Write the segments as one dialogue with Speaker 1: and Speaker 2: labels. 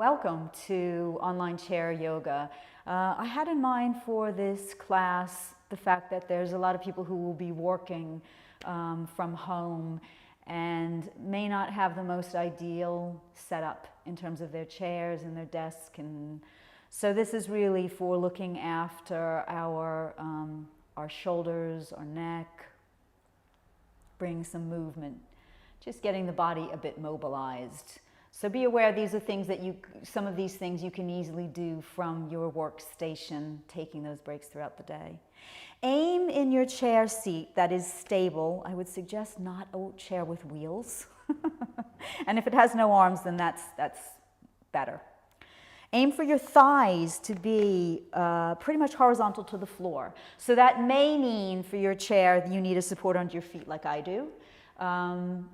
Speaker 1: Welcome to Online Chair Yoga. I had in mind for this class the fact that there's a lot of people who will be working from home and may not have the most ideal setup in terms of their chairs and their desk. And so this is really for looking after our shoulders, our neck, bring some movement, just getting the body a bit mobilized. So be aware these are things that some of these things you can easily do from your workstation, taking those breaks throughout the day. Aim in your chair seat that is stable. I would suggest not a chair with wheels. And if it has no arms, then that's better. Aim for your thighs to be pretty much horizontal to the floor. So that may mean for your chair you need a support under your feet like I do.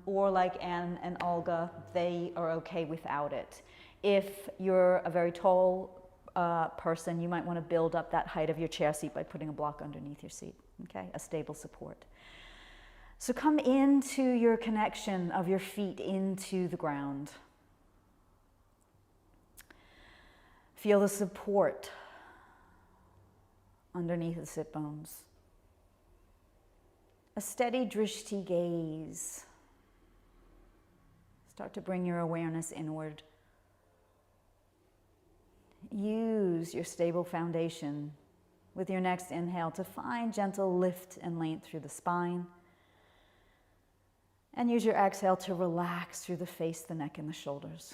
Speaker 1: Or like Anne and Olga, they are okay without it. If you're a very tall person, you might want to build up that height of your chair seat by putting a block underneath your seat, okay? A stable support. So come into your connection of your feet into the ground. Feel the support underneath the sit bones. A steady drishti gaze. Start to bring your awareness inward. Use your stable foundation with your next inhale to find gentle lift and length through the spine. And use your exhale to relax through the face, the neck, and the shoulders.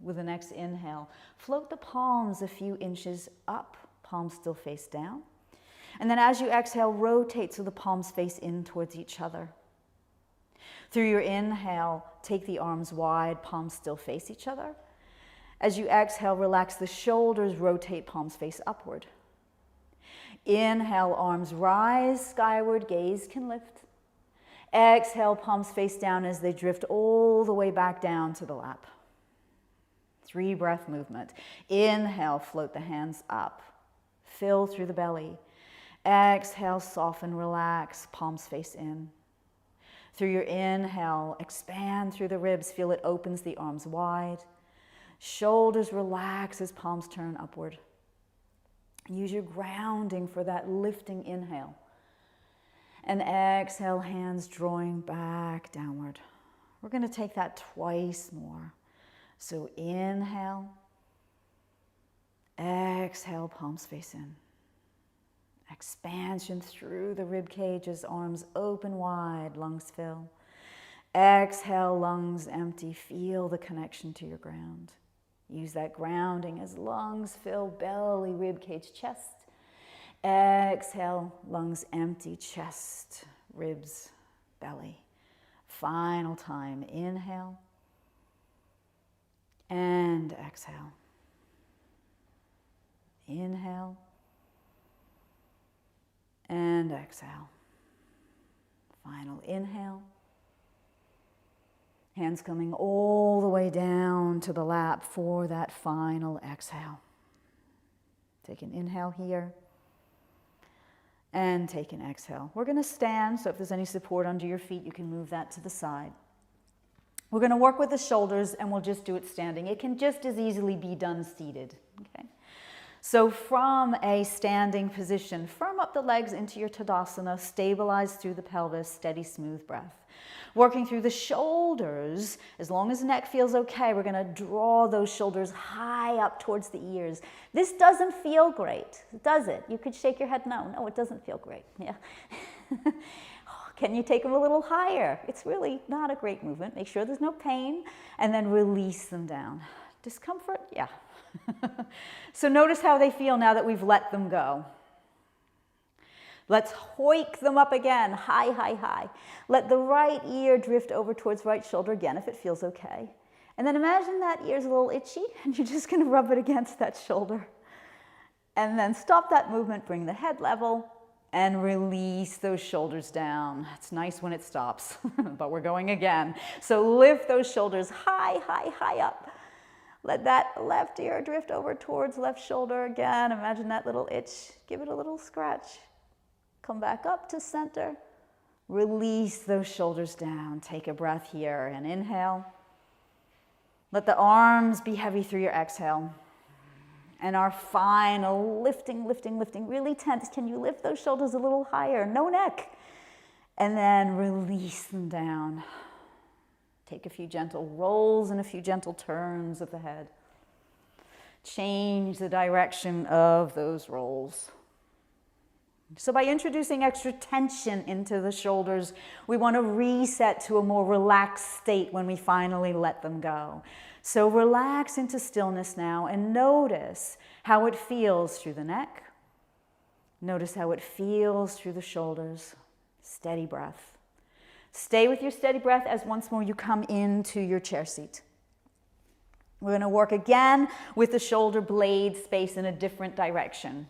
Speaker 1: With the next inhale, float the palms a few inches up, palms still face down. And then as you exhale, rotate so the palms face in towards each other. Through your inhale, take the arms wide, palms still face each other. As you exhale, relax the shoulders, rotate palms face upward. Inhale, arms rise skyward, gaze can lift. Exhale, palms face down as they drift all the way back down to the lap. 3 breath movement. Inhale, float the hands up. Fill through the belly. Exhale, soften, relax, palms face in. Through your inhale, expand through the ribs. Feel it opens the arms wide. Shoulders relax as palms turn upward. Use your grounding for that lifting inhale. And exhale, hands drawing back downward. We're going to take that twice more. So inhale. Exhale, palms face in. Expansion through the rib cages, arms open wide, lungs fill. Exhale, lungs empty. Feel the connection to your ground. Use that grounding as lungs fill, belly, rib cage, chest. Exhale, lungs empty, chest, ribs, belly. Final time, inhale and exhale. Inhale. And exhale. Final inhale. Hands coming all the way down to the lap for that final exhale. Take an inhale here. And take an exhale. We're going to stand, so if there's any support under your feet, you can move that to the side. We're going to work with the shoulders, and we'll just do it standing. It can just as easily be done seated. Okay? So from a standing position, firm up the legs into your Tadasana, stabilize through the pelvis, steady, smooth breath. Working through the shoulders, as long as the neck feels okay, we're going to draw those shoulders high up towards the ears. This doesn't feel great, does it? You could shake your head, no, it doesn't feel great. Yeah. Can you take them a little higher? It's really not a great movement. Make sure there's no pain, and then release them down. Discomfort? Yeah. So notice how they feel now that we've let them go. Let's hoik them up again, high, high, high. Let the right ear drift over towards right shoulder again if it feels okay. And then imagine that ear's a little itchy and you're just going to rub it against that shoulder. And then stop that movement, bring the head level, and release those shoulders down. It's nice when it stops, but we're going again. So lift those shoulders high, high, high up. Let that left ear drift over towards left shoulder again. Imagine that little itch. Give it a little scratch. Come back up to center. Release those shoulders down. Take a breath here and inhale. Let the arms be heavy through your exhale. And our final lifting, lifting, lifting, really tense. Can you lift those shoulders a little higher? No neck. And then release them down. Take a few gentle rolls and a few gentle turns of the head. Change the direction of those rolls. So by introducing extra tension into the shoulders, we want to reset to a more relaxed state when we finally let them go. So relax into stillness now and notice how it feels through the neck. Notice how it feels through the shoulders. Steady breath. Stay with your steady breath as once more you come into your chair seat. We're going to work again with the shoulder blade space in a different direction.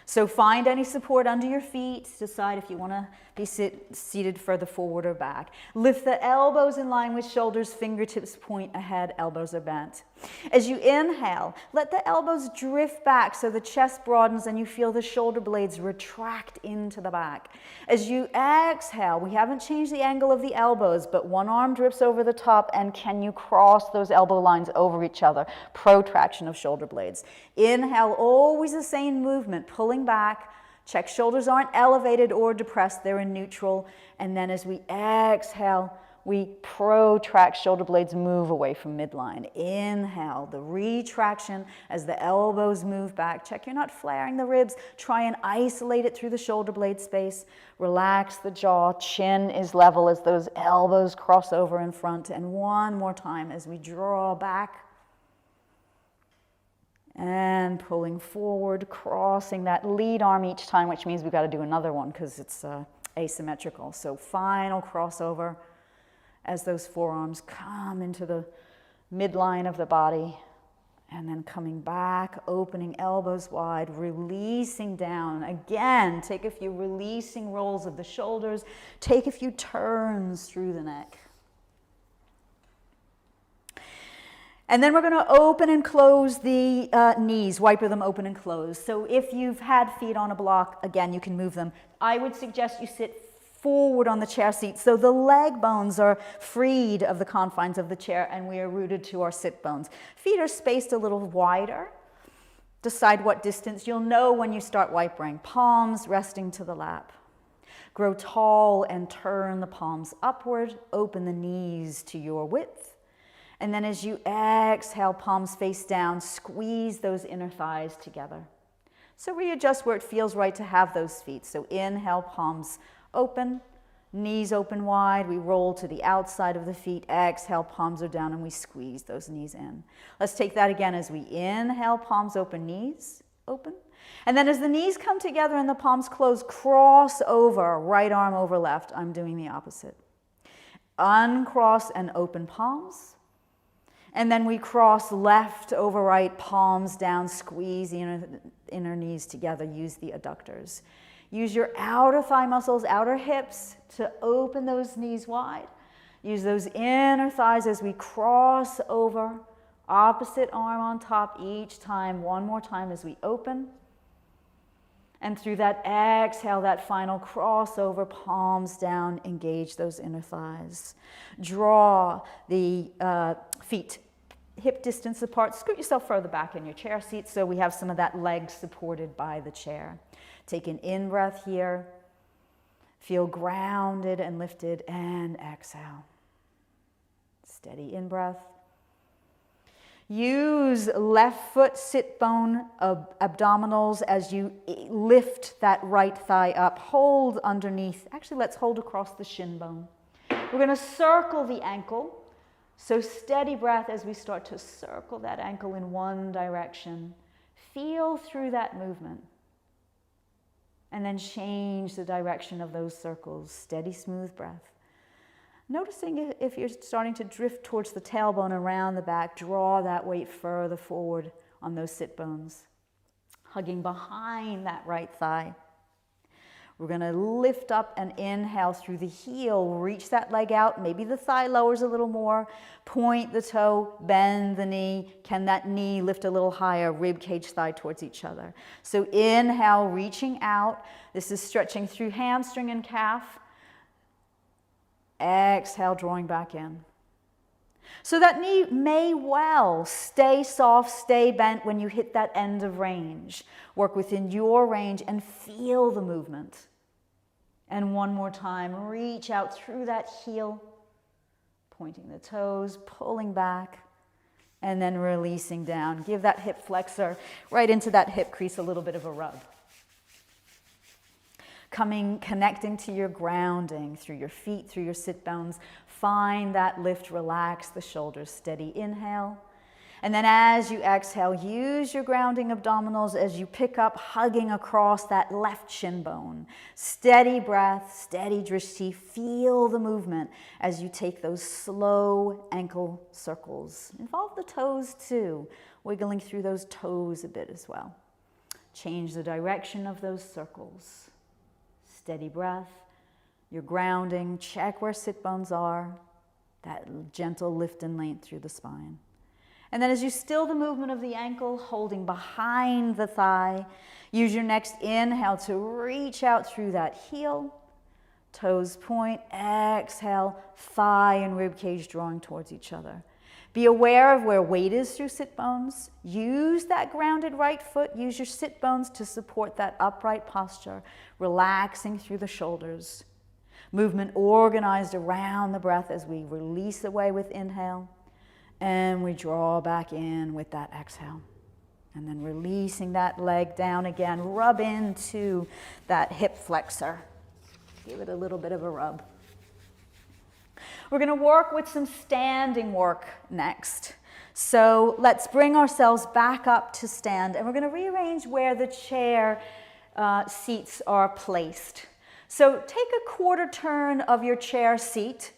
Speaker 1: So find any support under your feet. Decide if you want to be seated further forward or back. Lift the elbows in line with shoulders, fingertips point ahead, elbows are bent. As you inhale, let the elbows drift back so the chest broadens and you feel the shoulder blades retract into the back. As you exhale, we haven't changed the angle of the elbows, but one arm drips over the top, and can you cross those elbow lines over each other? Protraction of shoulder blades. Inhale, always the same movement, pulling back. Check shoulders aren't elevated or depressed, they're in neutral. And then as we exhale, we protract, shoulder blades move away from midline. Inhale, the retraction as the elbows move back. Check you're not flaring the ribs. Try and isolate it through the shoulder blade space. Relax the jaw, chin is level as those elbows cross over in front. And one more time as we draw back. And pulling forward, crossing that lead arm each time, which means we've got to do another one because it's asymmetrical. So final crossover as those forearms come into the midline of the body, and then coming back, opening elbows wide, releasing down. Again, take a few releasing rolls of the shoulders, take a few turns through the neck. And then we're going to open and close the knees, wiper them open and close. So if you've had feet on a block, again, you can move them. I would suggest you sit forward on the chair seat so the leg bones are freed of the confines of the chair and we are rooted to our sit bones. Feet are spaced a little wider. Decide what distance. You'll know when you start wipering. Palms resting to the lap. Grow tall and turn the palms upward. Open the knees to your width. And then as you exhale, palms face down, squeeze those inner thighs together. So readjust where it feels right to have those feet. So inhale, palms open, knees open wide. We roll to the outside of the feet. Exhale, palms are down, and we squeeze those knees in. Let's take that again as we inhale, palms open, knees open. And then as the knees come together and the palms close, cross over, right arm over left. I'm doing the opposite. Uncross and open palms. And then we cross left over right, palms down, squeeze the inner knees together. Use the adductors. Use your outer thigh muscles, outer hips to open those knees wide. Use those inner thighs as we cross over. Opposite arm on top each time. One more time as we open. And through that exhale, that final crossover, palms down, engage those inner thighs. Draw the feet hip distance apart. Scoot yourself further back in your chair seat so we have some of that leg supported by the chair. Take an in-breath here. Feel grounded and lifted, and exhale. Steady in-breath. Use left foot sit bone abdominals as you lift that right thigh up. Hold underneath. Actually, let's hold across the shin bone. We're going to circle the ankle. So steady breath as we start to circle that ankle in one direction. Feel through that movement. And then change the direction of those circles. Steady, smooth breath. Noticing if you're starting to drift towards the tailbone around the back, draw that weight further forward on those sit bones. Hugging behind that right thigh. We're going to lift up and inhale through the heel. Reach that leg out. Maybe the thigh lowers a little more. Point the toe, bend the knee. Can that knee lift a little higher? Rib cage, thigh towards each other. So inhale, reaching out. This is stretching through hamstring and calf. Exhale, drawing back in. So that knee may well stay soft, stay bent when you hit that end of range. Work within your range and feel the movement. And one more time, reach out through that heel, pointing the toes, pulling back, and then releasing down. Give that hip flexor right into that hip crease a little bit of a rub. Connecting to your grounding through your feet, through your sit bones. Find that lift, relax the shoulders. Steady inhale. And then as you exhale, use your grounding abdominals as you pick up, hugging across that left shin bone. Steady breath, steady drishti. Feel the movement as you take those slow ankle circles. Involve the toes too, wiggling through those toes a bit as well. Change the direction of those circles. Steady breath, your grounding, check where sit bones are, that gentle lift and length through the spine. And then as you still the movement of the ankle, holding behind the thigh, use your next inhale to reach out through that heel, toes point, exhale, thigh and rib cage drawing towards each other. Be aware of where weight is through sit bones. Use that grounded right foot. Use your sit bones to support that upright posture, relaxing through the shoulders. Movement organized around the breath as we release away with inhale, and we draw back in with that exhale. And then releasing that leg down again. Rub into that hip flexor. Give it a little bit of a rub. We're going to work with some standing work next. So let's bring ourselves back up to stand, and we're going to rearrange where the chair seats are placed. So take a quarter turn of your chair seat,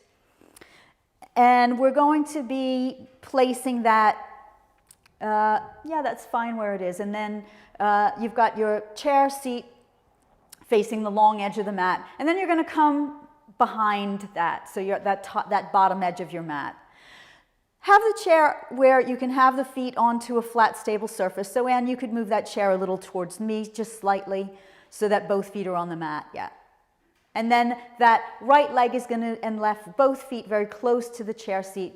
Speaker 1: and we're going to be placing that, that's fine where it is. And then you've got your chair seat facing the long edge of the mat, and then you're going to come behind that, so you're at that bottom edge of your mat. Have the chair where you can have the feet onto a flat, stable surface. So Anne, you could move that chair a little towards me, just slightly, so that both feet are on the mat, yeah. And then that right leg is gonna, and left, both feet very close to the chair seat.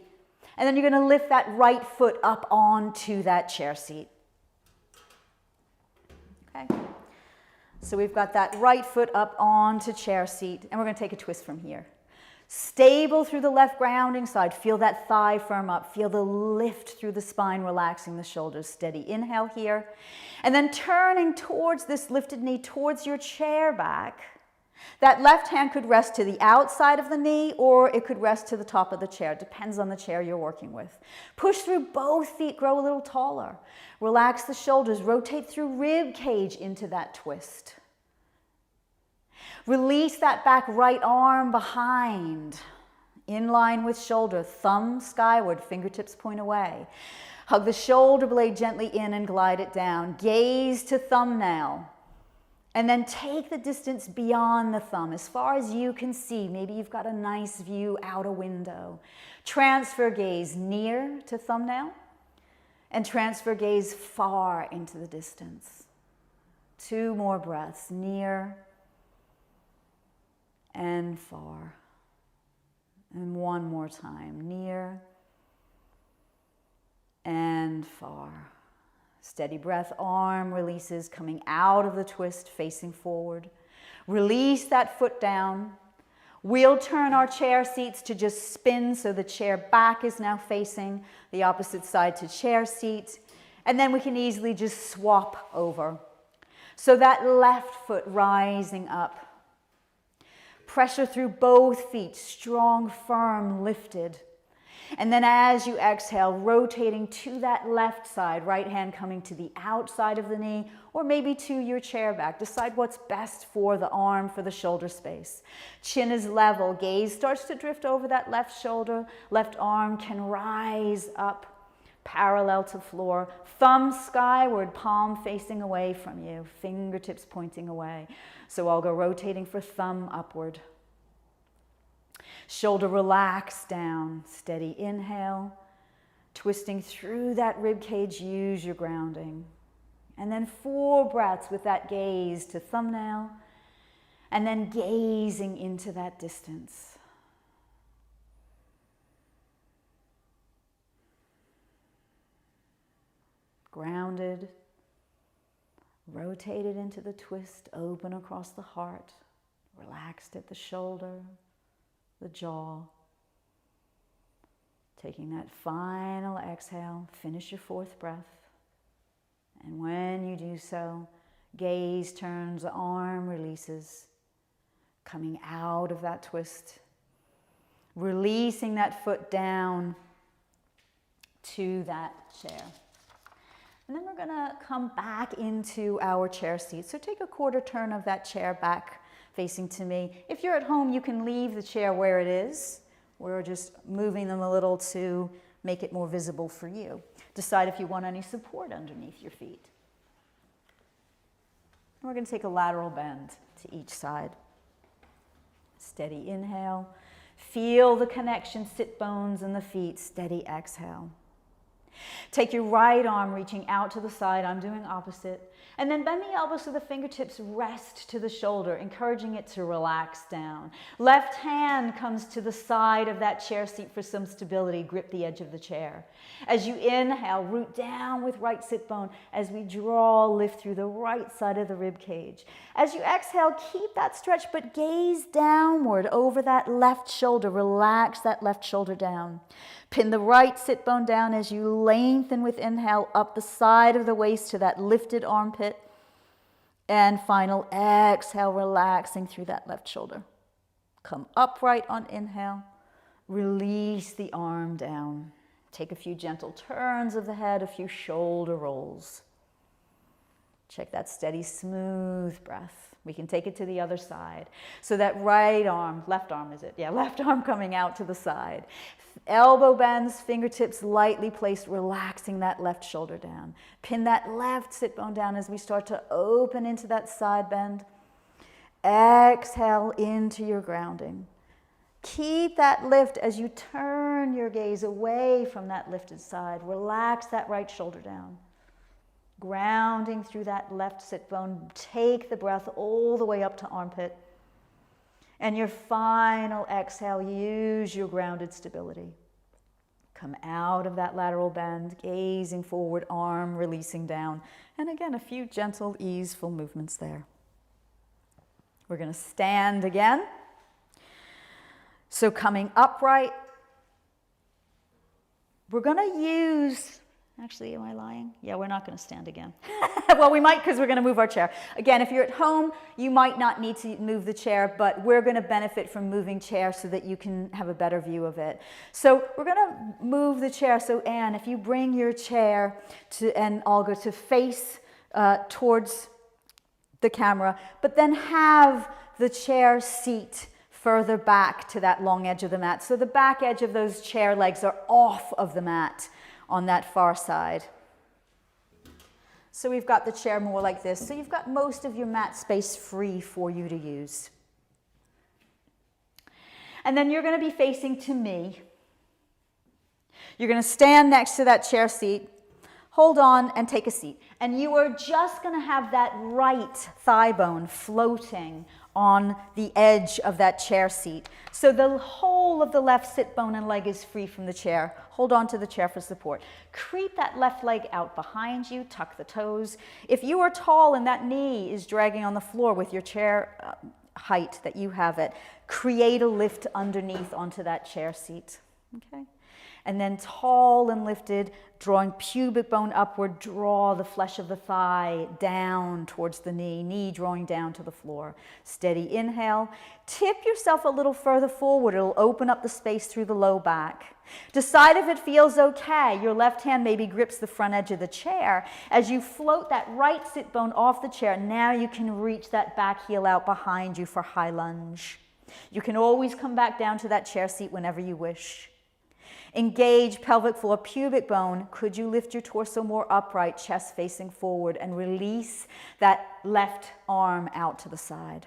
Speaker 1: And then you're gonna lift that right foot up onto that chair seat. Okay. So we've got that right foot up onto chair seat, and we're going to take a twist from here. Stable through the left grounding side. Feel that thigh firm up. Feel the lift through the spine, relaxing the shoulders. Steady inhale here. And then turning towards this lifted knee, towards your chair back. That left hand could rest to the outside of the knee, or it could rest to the top of the chair. Depends on the chair you're working with. Push through both feet, grow a little taller. Relax the shoulders, rotate through rib cage into that twist. Release that back right arm behind, in line with shoulder, thumb skyward, fingertips point away. Hug the shoulder blade gently in and glide it down. Gaze to thumbnail. And then take the distance beyond the thumb, as far as you can see. Maybe you've got a nice view out a window. Transfer gaze near to thumbnail, and transfer gaze far into the distance. 2 more breaths, near and far. And 1 more time, near and far. Steady breath, arm releases, coming out of the twist, facing forward. Release that foot down. We'll turn our chair seats to just spin, so the chair back is now facing the opposite side to chair seat. And then we can easily just swap over. So that left foot rising up. Pressure through both feet, strong, firm, lifted. And then as you exhale, rotating to that left side, right hand coming to the outside of the knee, or maybe to your chair back. Decide what's best for the arm, for the shoulder space. Chin is level, gaze starts to drift over that left shoulder, left arm can rise up, parallel to floor. Thumb skyward, palm facing away from you, fingertips pointing away. So I'll go rotating for thumb upward. Shoulder relax down, steady inhale, twisting through that rib cage, use your grounding. And then 4 breaths with that gaze to thumbnail, and then gazing into that distance. grounded, rotated into the twist, open across the heart, relaxed at the shoulder, the jaw. Taking that final exhale, finish your 4th breath. And when you do so, gaze turns, arm releases, coming out of that twist, releasing that foot down to that chair. And then we're going to come back into our chair seat. So take a quarter turn of that chair back facing to me. If you're at home, you can leave the chair where it is. We're just moving them a little to make it more visible for you. Decide if you want any support underneath your feet. We're going to take a lateral bend to each side. Steady inhale. Feel the connection, sit bones and the feet. Steady exhale. Take your right arm reaching out to the side. I'm doing opposite. And then bend the elbows so the fingertips rest to the shoulder, encouraging it to relax down. Left hand comes to the side of that chair seat for some stability. Grip the edge of the chair. As you inhale, root down with right sit bone. As we draw, lift through the right side of the rib cage. As you exhale, keep that stretch, but gaze downward over that left shoulder. Relax that left shoulder down. Pin the right sit bone down as you lengthen with inhale up the side of the waist to that lifted armpit. And final exhale, relaxing through that left shoulder. Come upright on inhale. Release the arm down. Take a few gentle turns of the head, a few shoulder rolls. Check that steady, smooth breath. We can take it to the other side. So that right arm, left arm is it? Yeah, left arm coming out to the side. Elbow bends, fingertips lightly placed, relaxing that left shoulder down. Pin that left sit bone down as we start to open into that side bend. Exhale into your grounding. Keep that lift as you turn your gaze away from that lifted side. Relax that right shoulder down. Grounding through that left sit bone. Take the breath all the way up to armpit. And your final exhale, use your grounded stability. Come out of that lateral bend, gazing forward, arm releasing down. And again, a few gentle, easeful movements there. We're going to stand again. So coming upright, we're going to use, actually, am I lying? Yeah, we're not going to stand again. Well, we might because we're going to move our chair. Again, if you're at home, you might not need to move the chair, but we're going to benefit from moving chair so that you can have a better view of it. So we're going to move the chair. So Anne, if you bring your chair to, and I'll go to face towards the camera, but then have the chair seat further back to that long edge of the mat. So the back edge of those chair legs are off of the mat on that far side. So we've got the chair more like this. So you've got most of your mat space free for you to use. And then you're going to be facing to me. You're going to stand next to that chair seat, hold on and take a seat. And you are just going to have that right thigh bone floating on the edge of that chair seat. So the whole of the left sit bone and leg is free from the chair. Hold on to the chair for support. Creep that left leg out behind you, tuck the toes. If you are tall and that knee is dragging on the floor with your chair height that you have it, create a lift underneath onto that chair seat. Okay? And then tall and lifted, drawing pubic bone upward, draw the flesh of the thigh down towards the knee drawing down to the floor. Steady inhale. Tip yourself a little further forward. It'll open up the space through the low back. Decide if it feels okay. Your left hand maybe grips the front edge of the chair. As you float that right sit bone off the chair, now you can reach that back heel out behind you for high lunge. You can always come back down to that chair seat whenever you wish. Engage pelvic floor, pubic bone. Could you lift your torso more upright, chest facing forward, and release that left arm out to the side.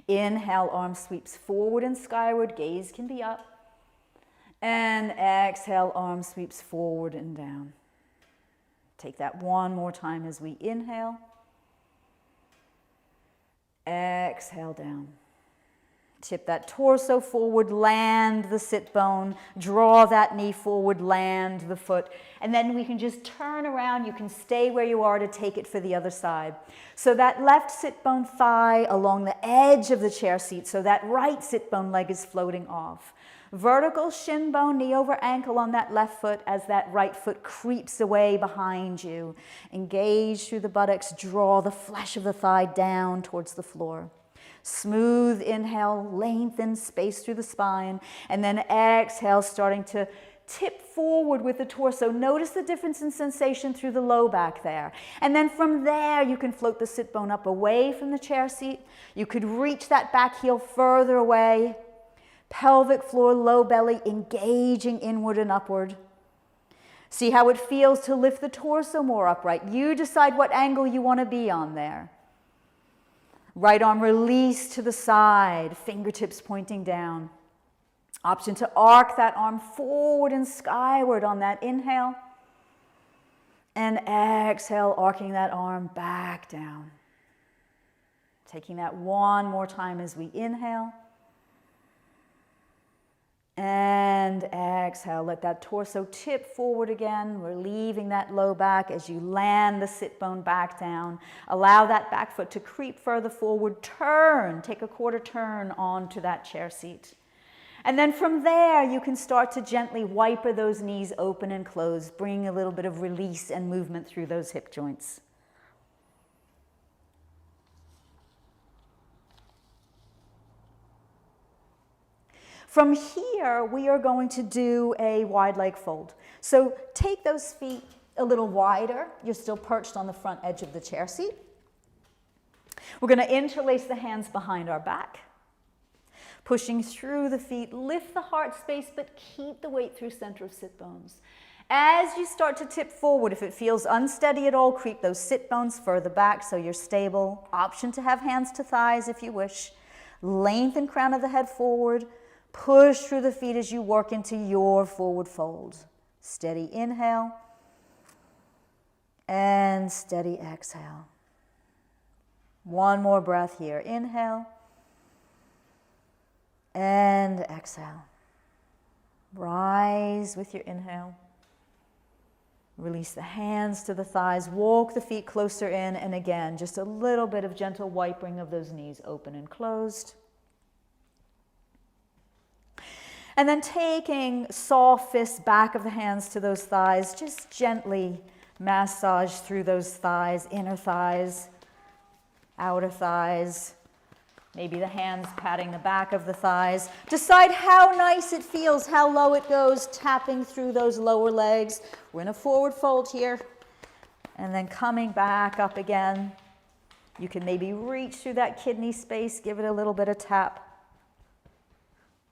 Speaker 1: Inhale, arm sweeps forward and skyward. Gaze can be up. And exhale, arm sweeps forward and down. Take that one more time as we inhale. Exhale down. Tip that torso forward, land the sit bone, draw that knee forward, land the foot, and then we can just turn around. You can stay where you are to take it for the other side. So that left sit bone thigh along the edge of the chair seat, so that right sit bone leg is floating off. Vertical shin bone, knee over ankle on that left foot as that right foot creeps away behind you. Engage through the buttocks, draw the flesh of the thigh down towards the floor. Smooth inhale, lengthen space through the spine, and then exhale, starting to tip forward with the torso. Notice the difference in sensation through the low back there. And then from there, you can float the sit bone up away from the chair seat. You could reach that back heel further away. Pelvic floor, low belly, engaging inward and upward. See how it feels to lift the torso more upright. You decide what angle you want to be on there. Right arm release to the side, fingertips pointing down. Option to arc that arm forward and skyward on that inhale. And exhale, arcing that arm back down. Taking that one more time as we inhale. And exhale, let that torso tip forward again, relieving that low back as you land the sit bone back down. Allow that back foot to creep further forward, turn, take a quarter turn onto that chair seat. And then from there, you can start to gently wiper those knees open and close, bring a little bit of release and movement through those hip joints. From here, we are going to do a wide leg fold. So take those feet a little wider. You're still perched on the front edge of the chair seat. We're going to interlace the hands behind our back. Pushing through the feet, lift the heart space, but keep the weight through center of sit bones. As you start to tip forward, if it feels unsteady at all, creep those sit bones further back so you're stable. Option to have hands to thighs if you wish. Lengthen crown of the head forward. Push through the feet as you work into your forward fold. Steady inhale and steady exhale. One more breath here. Inhale and exhale. Rise with your inhale. Release the hands to the thighs. Walk the feet closer in. And again, just a little bit of gentle wiping of those knees open and closed. And then taking soft fists back of the hands to those thighs, just gently massage through those thighs, inner thighs, outer thighs, maybe the hands patting the back of the thighs. Decide how nice it feels, how low it goes, tapping through those lower legs. We're in a forward fold here. And then coming back up again. You can maybe reach through that kidney space, give it a little bit of tap.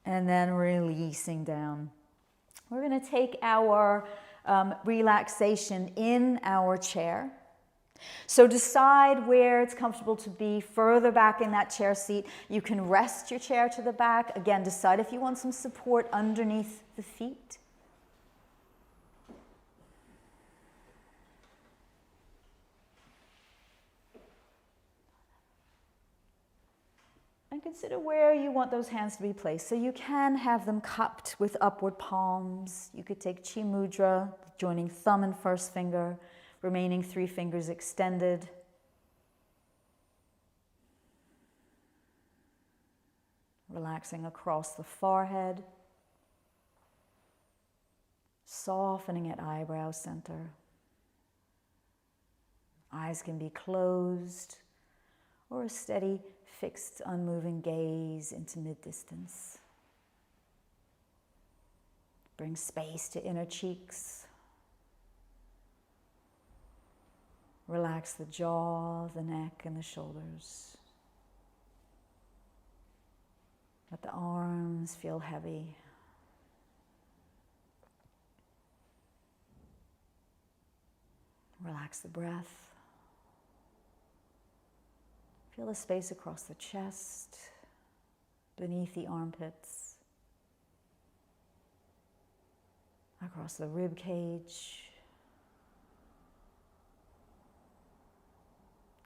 Speaker 1: And then releasing down. We're going to take our relaxation in our chair. So decide where it's comfortable to be, further back in that chair seat. You can rest your chair to the back. Again, decide if you want some support underneath the feet. And consider where you want those hands to be placed. So you can have them cupped with upward palms. You could take Chi Mudra, joining thumb and first finger, remaining 3 fingers extended. Relaxing across the forehead. Softening at eyebrow center. Eyes can be closed or a steady, fixed, unmoving gaze into mid-distance. Bring space to inner cheeks. Relax the jaw, the neck, and the shoulders. Let the arms feel heavy. Relax the breath. Feel the space across the chest, beneath the armpits, across the rib cage.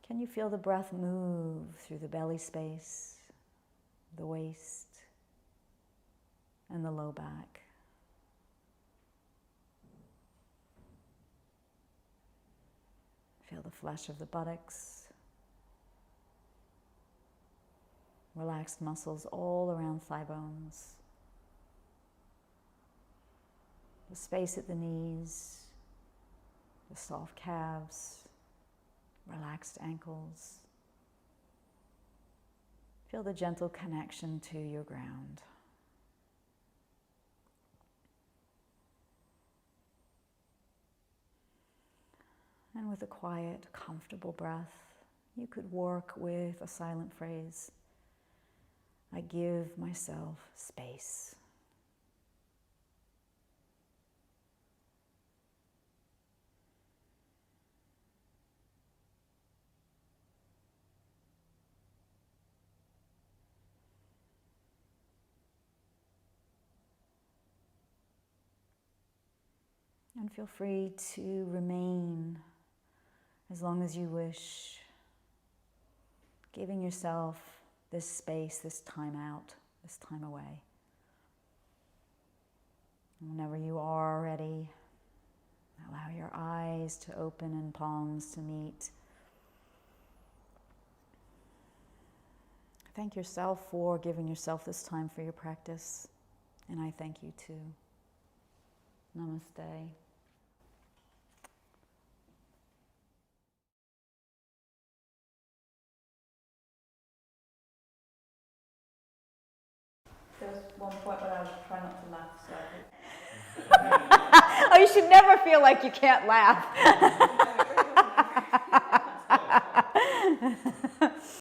Speaker 1: Can you feel the breath move through the belly space, the waist, and the low back. Feel the flesh of the buttocks. Relaxed muscles all around thigh bones. The space at the knees, the soft calves, relaxed ankles. Feel the gentle connection to your ground. And with a quiet, comfortable breath, you could work with a silent phrase. I give myself space. And feel free to remain as long as you wish, giving yourself this space, this time out, this time away. Whenever you are ready, allow your eyes to open and palms to meet. Thank yourself for giving yourself this time for your practice, and I thank you too. Namaste.
Speaker 2: There was one point when I was trying not to laugh, so
Speaker 1: Oh, you should never feel like you can't laugh.